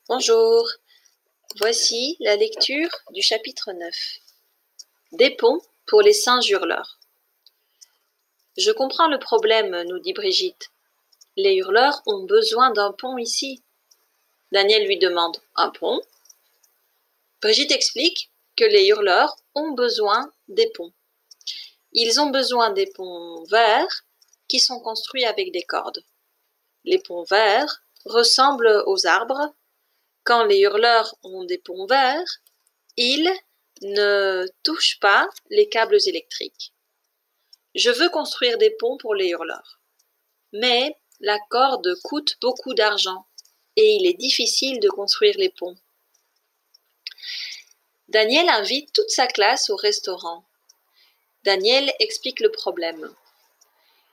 Bonjour, voici la lecture du chapitre 9. Des ponts pour les singes hurleurs. Je comprends le problème, nous dit Brigitte. Les hurleurs ont besoin d'un pont ici. Daniel lui demande « Un pont ?» Brigitte explique que les hurleurs ont besoin des ponts. Ils ont besoin des ponts verts qui sont construits avec des cordes. Les ponts verts ressemblent aux arbres. Quand les hurleurs ont des ponts verts, ils ne touchent pas les câbles électriques. Je veux construire des ponts pour les hurleurs. Mais la corde coûte beaucoup d'argent et il est difficile de construire les ponts. Daniel invite toute sa classe au restaurant. Daniel explique le problème.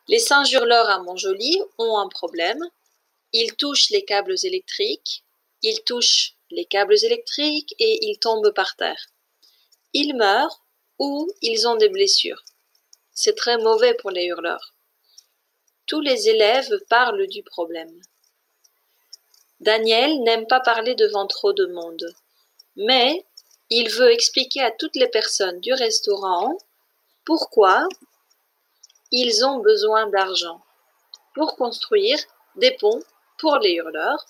Les singes hurleurs à Montjoly ont un problème. Ils touchent les câbles électriques. Ils touchent les câbles électriques et ils tombent par terre. Ils meurent ou ils ont des blessures. C'est très mauvais pour les hurleurs. Tous les élèves parlent du problème. Daniel n'aime pas parler devant trop de monde, mais il veut expliquer à toutes les personnes du restaurant pourquoi ils ont besoin d'argent pour construire des ponts pour les hurleurs.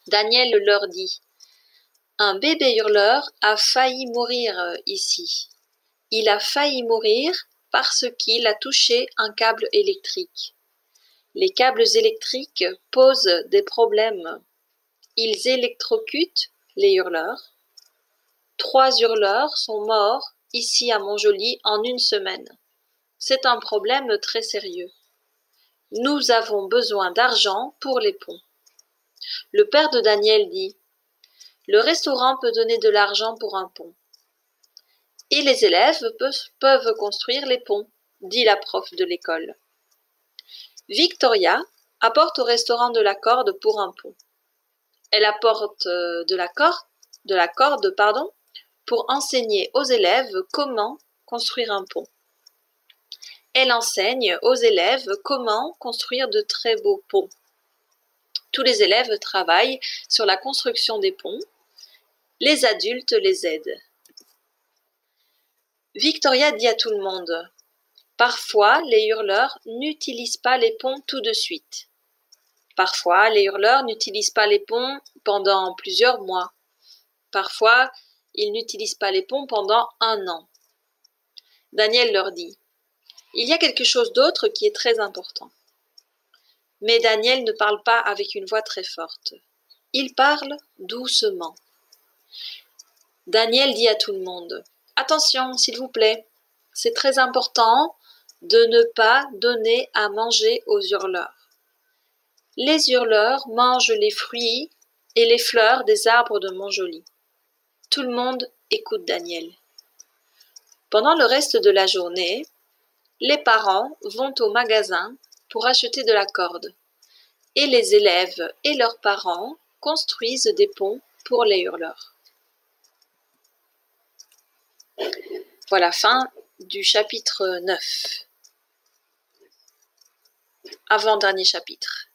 Daniel leur dit « Un bébé hurleur a failli mourir ici. Il a failli mourir parce qu'il a touché un câble électrique. Les câbles électriques posent des problèmes. Ils électrocutent les hurleurs. 3 hurleurs sont morts ici à Montjoly en une semaine. C'est un problème très sérieux. Nous avons besoin d'argent pour les ponts. » Le père de Daniel dit « Le restaurant peut donner de l'argent pour un pont. Et les élèves peuvent construire les ponts, dit la prof de l'école. Victoria apporte au restaurant de la corde pour un pont. Elle apporte de la corde, pour enseigner aux élèves comment construire un pont. Elle enseigne aux élèves comment construire de très beaux ponts. Tous les élèves travaillent sur la construction des ponts. Les adultes les aident. Victoria dit à tout le monde « Parfois, les hurleurs n'utilisent pas les ponts tout de suite. Parfois, les hurleurs n'utilisent pas les ponts pendant plusieurs mois. Parfois, ils n'utilisent pas les ponts pendant 1 an. » Daniel leur dit « Il y a quelque chose d'autre qui est très important. » Mais Daniel ne parle pas avec une voix très forte. Il parle doucement. Daniel dit à tout le monde « Attention, s'il vous plaît, c'est très important de ne pas donner à manger aux hurleurs. Les hurleurs mangent les fruits et les fleurs des arbres de Montjoly. » Tout le monde écoute Daniel. Pendant le reste de la journée, les parents vont au magasin pour acheter de la corde et les élèves et leurs parents construisent des ponts pour les hurleurs. Voilà, fin du chapitre 9. Avant-dernier chapitre.